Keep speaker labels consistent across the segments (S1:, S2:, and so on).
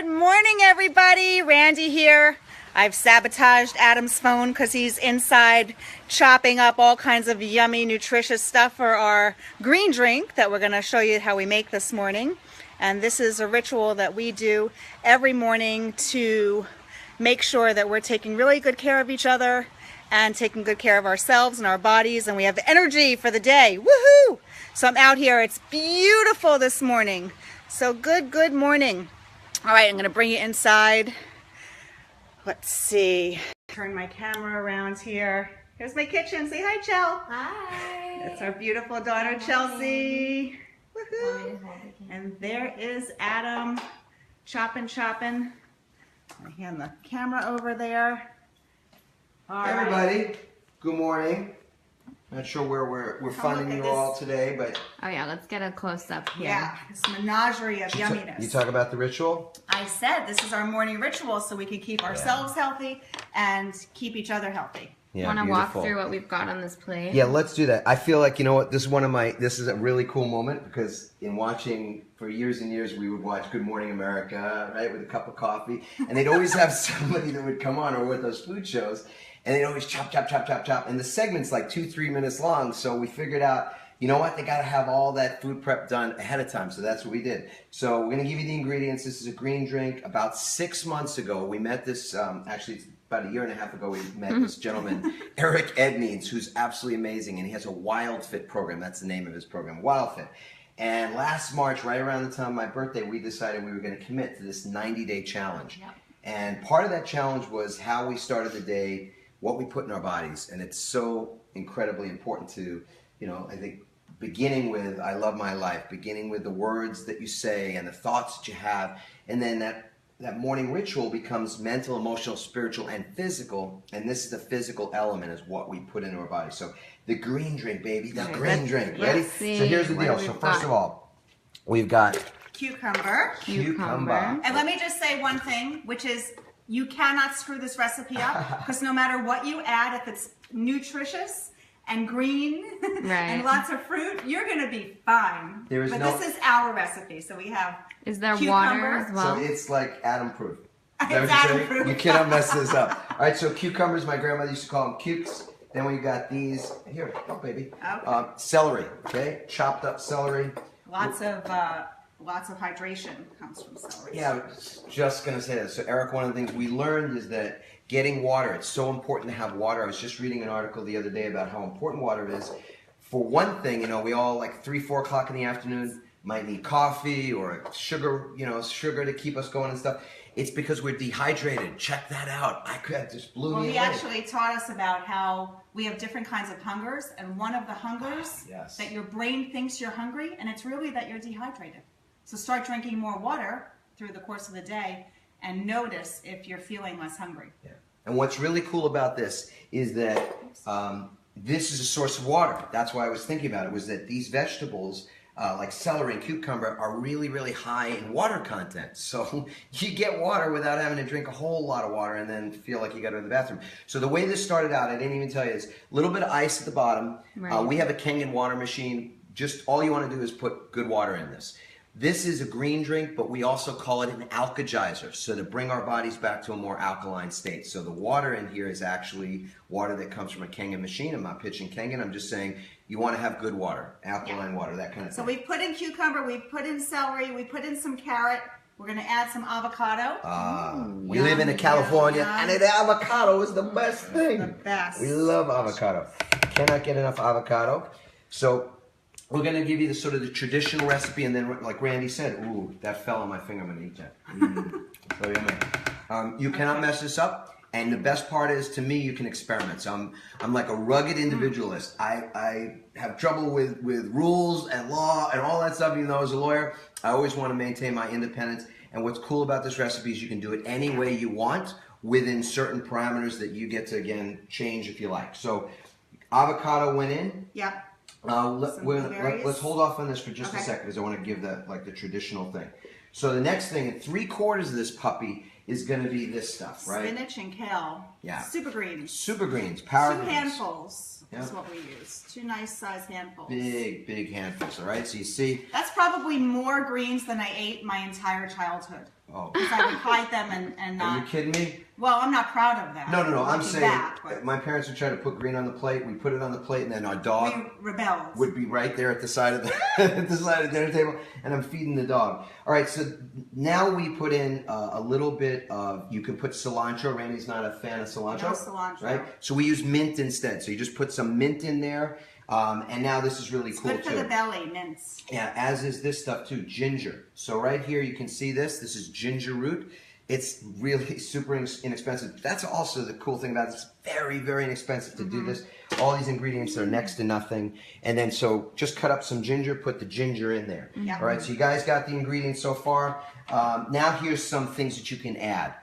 S1: Good morning, everybody. Randy here. I've sabotaged Adam's phone because he's inside chopping up all kinds of yummy, nutritious stuff for our green drink that we're going to show you how we make this morning. And this is a ritual that we do every morning to make sure that we're taking really good care of each other and taking good care of ourselves and our bodies, and we have the energy for the day. Woohoo! So I'm out here. It's beautiful this morning. So good morning. All right, I'm going to bring you inside. Let's see. Turn my camera around here. Here's my kitchen. Say hi, Chel.
S2: Hi.
S1: That's our beautiful daughter, Chelsea. Woohoo! And there is Adam chopping. I hand the camera over there. All
S3: Hey
S1: right.
S3: everybody, good morning. Not sure where we're finding
S1: look
S3: you
S1: at
S3: all
S1: this.
S3: today, but
S2: Oh yeah, let's get a close up here.
S1: Yeah, this menagerie of yumminess.
S3: you talk about the ritual?
S1: I said this is our morning ritual so we can keep ourselves healthy and keep each other healthy.
S3: Yeah,
S2: Want to walk
S3: beautiful.
S2: through what we've got on this plate?
S3: Yeah, let's do that. I feel like, you know what, this is a really cool moment because in watching, for years and years, we would watch Good Morning America, right, with a cup of coffee, and they'd always have somebody that would come on or with those food shows, and they'd always chop, and the segment's like 2-3 minutes long, so we figured out, you know what, they got to have all that food prep done ahead of time, so that's what we did. So we're going to give you the ingredients. This is a green drink. About 6 months ago, we met this, actually, it's about 1.5 years ago, we met this gentleman, Eric Edmeans, who's absolutely amazing, and he has a Wild Fit program. That's the name of his program, Wild Fit. And last March, right around the time of my birthday, we decided we were going to commit to this 90-day challenge.
S2: Yep.
S3: And part of that challenge was how we started the day, what we put in our bodies, and it's so incredibly important to, you know, I think beginning with I love my life, beginning with the words that you say and the thoughts that you have, and then that morning ritual becomes mental, emotional, spiritual, and physical, and this is the physical element is what we put into our body. So the green drink, baby, the green drink. Ready?
S2: let's see
S3: So here's the
S2: what
S3: deal.
S2: we've
S3: So first
S2: got.
S3: of all, we've got
S1: Cucumber.
S3: cucumber.
S1: And let me just say one thing, which is you cannot screw this recipe up because no matter what you add, if it's nutritious and green
S2: Right.
S1: and lots of fruit, you're going to be fine.
S3: There is
S1: but
S3: no-
S1: this is our recipe, so we have
S2: Is there
S1: cucumber.
S2: water as well?
S3: So it's like Adam proof. Is that
S1: It's
S3: what you're
S1: Adam
S3: saying?
S1: proof.
S3: You cannot mess this up. All right, so cucumbers, my grandmother used to call them cukes. Then we got these, here, oh baby.
S1: Okay.
S3: Celery, okay? Chopped up celery.
S1: lots of hydration comes from celery.
S3: Yeah, I was just going to say that. So Eric, one of the things we learned is that getting water, it's so important to have water. I was just reading an article the other day about how important water is. For one thing, you know, we all like 3-4 o'clock in the afternoon might need coffee or sugar, you know, sugar to keep us going and stuff. It's because we're dehydrated. Check that out. That just blew
S1: Well,
S3: me
S1: he
S3: away.
S1: actually taught us about how we have different kinds of hungers, and one of the hungers
S3: Yes.
S1: that your brain thinks you're hungry, and it's really that you're dehydrated. So start drinking more water through the course of the day and notice if you're feeling less hungry.
S3: Yeah. And what's really cool about this is that this is a source of water. That's why I was thinking about it, was that these vegetables, like celery and cucumber, are really, really high in water content. So you get water without having to drink a whole lot of water and then feel like you got to go to the bathroom. So the way this started out, I didn't even tell you, is a little bit of ice at the bottom.
S2: Right.
S3: We have a Kangen water machine. Just all you want to do is put good water in this. This is a green drink, but we also call it an alkagizer, so to bring our bodies back to a more alkaline state. So the water in here is actually water that comes from a Kangen machine. I'm not pitching Kangen. I'm just saying you want to have good water, alkaline water, that kind of
S1: So
S3: thing.
S1: we've put in cucumber, we've put in celery, we put in some carrot. We're going to add some avocado.
S3: We live in California,
S1: yum.
S3: and the avocado is the best thing.
S1: The best.
S3: We love avocado. Cannot get enough avocado. So we're going to give you the sort of the traditional recipe, and then like Randy said, ooh, that fell on my finger. I'm going to eat that. So yummy. You cannot mess this up. And the best part is, to me, you can experiment. So I'm like a rugged individualist. I have trouble with rules and law and all that stuff, even though I was a lawyer. I always want to maintain my independence. And what's cool about this recipe is you can do it any way you want within certain parameters that you get to, again, change if you like. So avocado went in.
S1: Yep.
S3: Let's hold off on this for just a
S1: Okay.
S3: second because I want to give that like the traditional thing. So the next thing, 3/4 of this puppy is going to be this stuff, right?
S1: Spinach and kale.
S3: Yeah.
S1: Super greens.
S3: Super greens, power
S1: 2
S3: greens.
S1: handfuls is
S3: Yeah.
S1: what we use. 2 nice size handfuls.
S3: Big handfuls, all right? So you see,
S1: That's probably more greens than I ate my entire childhood.
S3: oh Oh.
S1: Because I would hide them and
S3: Are you
S1: not.
S3: kidding me?
S1: Well, I'm not proud of that.
S3: No. I'm
S1: looking
S3: saying
S1: back, but
S3: my parents would try to put green on the plate. We put it on the plate, and then our dog
S1: we rebelled.
S3: would be right there at the side of the at the side of the dinner table, and I'm feeding the dog. All right, so now we put in a little bit of. You can put cilantro. Randy's not a fan of cilantro.
S1: No cilantro.
S3: Right? So we use mint instead. So you just put some mint in there, and now this is really cool
S1: Good for
S3: too.
S1: the belly, mince.
S3: Yeah, as is this stuff too, ginger. So right here you can see this. This is ginger root. It's really super inexpensive. That's also the cool thing about it. It's very, very inexpensive to do this. All these ingredients are next to nothing. And then so just cut up some ginger, put the ginger in there.
S1: Yeah.
S3: All right, so you guys got the ingredients so far. Now here's some things that you can add.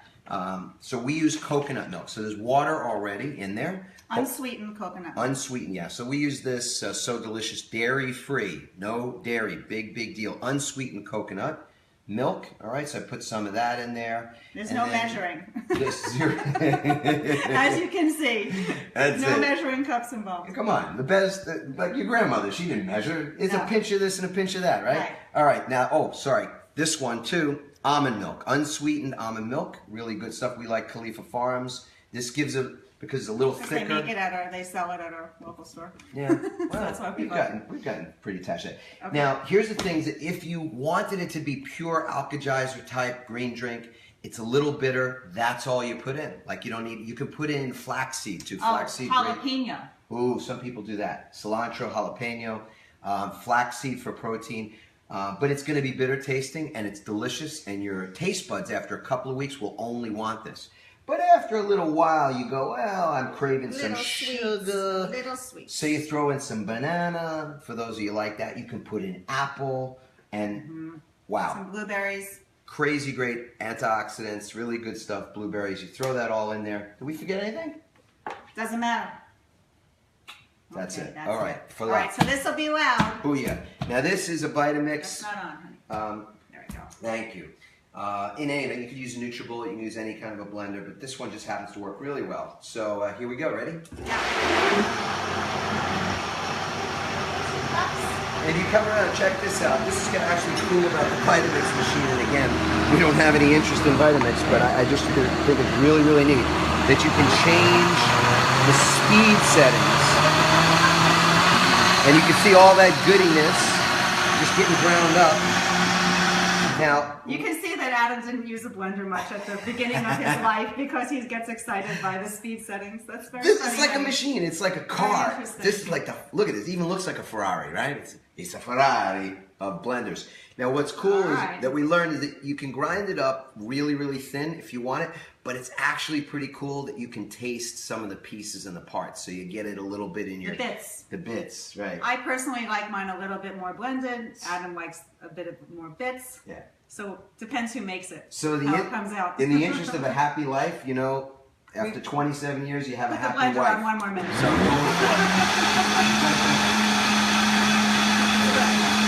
S3: So we use coconut milk. So there's water already in there.
S1: Unsweetened coconut milk.
S3: Unsweetened, yeah. So we use this So Delicious dairy-free, no dairy, big deal. Unsweetened coconut milk. All right, so I put some of that in there.
S1: There's
S3: And
S1: no
S3: then
S1: measuring.
S3: This is your
S1: As you can see,
S3: That's
S1: no
S3: it.
S1: measuring cups involved.
S3: Come on, the best, like your grandmother, she didn't measure. It's
S1: No.
S3: a pinch of this and a pinch of that, right?
S1: Right.
S3: All right, now, oh, sorry, this one too, almond milk, unsweetened almond milk, really good stuff. We like Khalifa Farms. This gives a, because it's a little
S1: Because they
S3: thicker.
S1: make it they sell it at our local store.
S3: Yeah, well,
S1: that's why we
S3: we've gotten pretty attached to it.
S1: Okay.
S3: Now, here's the things that if you wanted it to be pure Alka-Geyser type green drink, it's a little bitter. That's all you put in. Like you don't need. You can put in flaxseed too. Flaxseed.
S1: Jalapeno.
S3: Ooh, some people do that. Cilantro, jalapeno, flaxseed for protein. But it's going to be bitter tasting and it's delicious. And your taste buds after a couple of weeks will only want this. But after a little while, you go, well, I'm craving some sugar.
S1: Little sweet.
S3: So you throw in some banana. For those of you like that, you can put in apple. And wow,
S1: Some blueberries.
S3: crazy great antioxidants, really good stuff. Blueberries, you throw that all in there. Did we forget anything?
S1: Doesn't matter.
S3: That's
S1: Okay,
S3: it.
S1: that's
S3: All right,
S1: it.
S3: for
S1: All
S3: that.
S1: right, so this will be loud.
S3: Booyah. Now this is a Vitamix.
S1: That's not on, honey. There we go.
S3: Thank you. In any event, you could use a NutriBullet, you can use any kind of a blender, but this one just happens to work really well. So here we go. Ready? If you come around and check this out, this is actually cool about the Vitamix machine. And again, we don't have any interest in Vitamix, but I just think it's really, really neat that you can change the speed settings. And you can see all that goodiness just getting ground up. Now,
S1: You can see that Adam didn't use a blender much at the beginning of his life because he gets excited by the speed settings. That's very
S3: this
S1: funny.
S3: is like a
S1: Adam.
S3: machine. It's like a car.
S1: interesting.
S3: This is like the look at this. It even looks like a Ferrari, right? It's a Ferrari of blenders. Now, what's cool is
S1: Alright.
S3: that we learned is that you can grind it up really, really thin if you want it, but it's actually pretty cool that you can taste some of the pieces and the parts, so you get it a little bit in your
S1: The bits.
S3: The bits, right?
S1: I personally like mine a little bit more blended. Adam likes a bit of more bits.
S3: Yeah.
S1: So depends who makes it.
S3: So
S1: how it comes out.
S3: in the interest of a happy life, you know, after 27 years, you have a
S1: Put the
S3: happy
S1: blender
S3: wife.
S1: on one more minute.
S3: So go for it.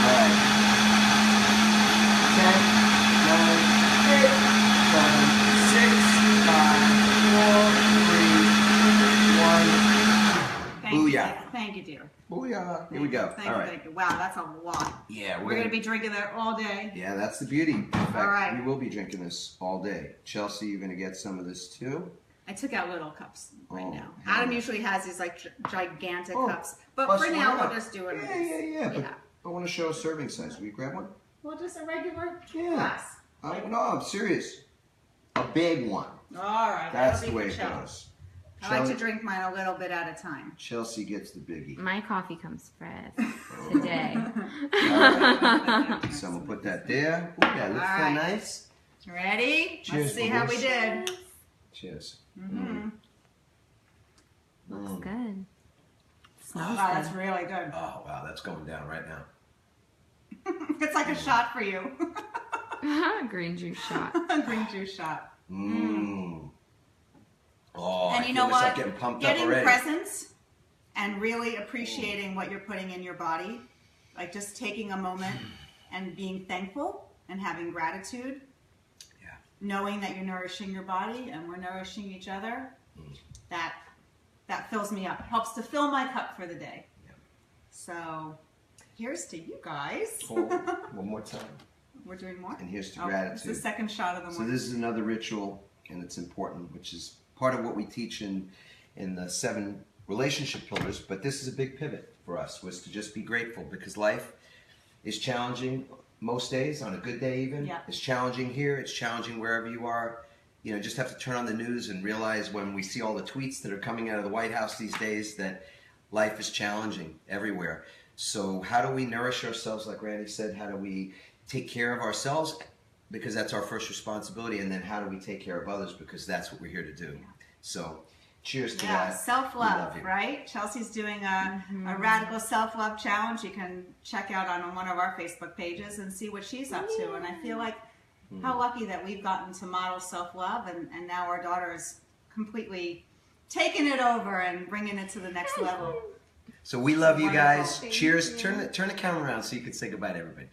S3: All right. 10, 9, 8, 7, 6, 5, 4, 3, 1.
S1: Thank you,
S3: Booyah.
S1: dear. Thank you, dear.
S3: Booyah. Here we go.
S1: Thank
S3: All
S1: you,
S3: right.
S1: thank you. Wow, that's a lot.
S3: Yeah,
S1: We're going to be drinking that all day.
S3: Yeah, that's the beauty. In fact,
S1: All right.
S3: we will be drinking this all day. Chelsea, you're going to get some of this too.
S1: I took out little cups right
S3: Oh,
S1: now.
S3: yeah.
S1: Adam usually has these like gigantic
S3: Oh,
S1: cups. But
S3: plus
S1: for now,
S3: one
S1: we'll
S3: up.
S1: just do it.
S3: Yeah. But I want to show a serving size. Will you grab one?
S1: Well, just a regular
S3: Yeah.
S1: glass.
S3: No, I'm serious. A big one.
S1: All right.
S3: That's
S1: that'll
S3: the
S1: be
S3: way
S1: for
S3: it
S1: Chelsea.
S3: goes.
S1: I like to drink mine a little bit at a time.
S3: Chelsea gets the biggie.
S2: My coffee comes first today.
S3: So we'll put that there. Ooh, that looks
S1: All
S3: so
S1: right.
S3: nice.
S1: Ready?
S3: Cheers,
S1: Let's see how we
S3: bubbles.
S1: did.
S3: Cheers.
S2: Looks good. Smells
S1: Wow, that's
S2: good.
S1: really good.
S3: Oh, wow, that's going down right now.
S1: It's like a shot for you.
S2: Green juice shot.
S1: Green juice shot.
S3: Mmm. Oh,
S1: And
S3: I
S1: you
S3: feel
S1: know
S3: this like
S1: what?
S3: getting pumped
S1: Getting
S3: up already.
S1: presents and really appreciating what you're putting in your body, like just taking a moment and being thankful and having gratitude,
S3: Yeah.
S1: knowing that you're nourishing your body and we're nourishing each other, that fills me up. Helps to fill my cup for the day.
S3: Yeah.
S1: So here's to you guys.
S3: Oh, one more time.
S1: we're doing more.
S3: And here's to
S1: It's
S3: gratitude.
S1: the second shot of the
S3: So
S1: morning.
S3: this is another ritual, and it's important, which is part of what we teach in the 7 relationship pillars. But this is a big pivot for us, was to just be grateful, because life is challenging most days. On a good day, even it's challenging here. It's challenging wherever you are. You know, just have to turn on the news and realize when we see all the tweets that are coming out of the White House these days that life is challenging everywhere. So how do we nourish ourselves, like Randy said? How do we take care of ourselves? Because that's our first responsibility. And then how do we take care of others? Because that's what we're here to do. So cheers to that.
S1: Self-love, right? Chelsea's doing a radical self-love challenge. You can check out on one of our Facebook pages and see what she's up to. And I feel like how lucky that we've gotten to model self-love, and now our daughter is completely taking it over and bringing it to the next level.
S3: So we love you guys.
S1: Wonderful.
S3: Cheers. Turn the camera around so you can say goodbye to everybody.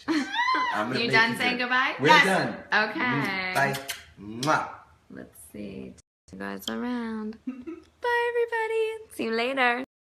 S3: I'm gonna
S2: You
S3: make
S2: done
S3: do
S2: saying
S3: it.
S2: goodbye?
S3: We're
S1: Yes.
S3: done.
S2: Okay.
S3: Bye. Mwah.
S2: Let's see. You guys around. Bye, everybody. See you later.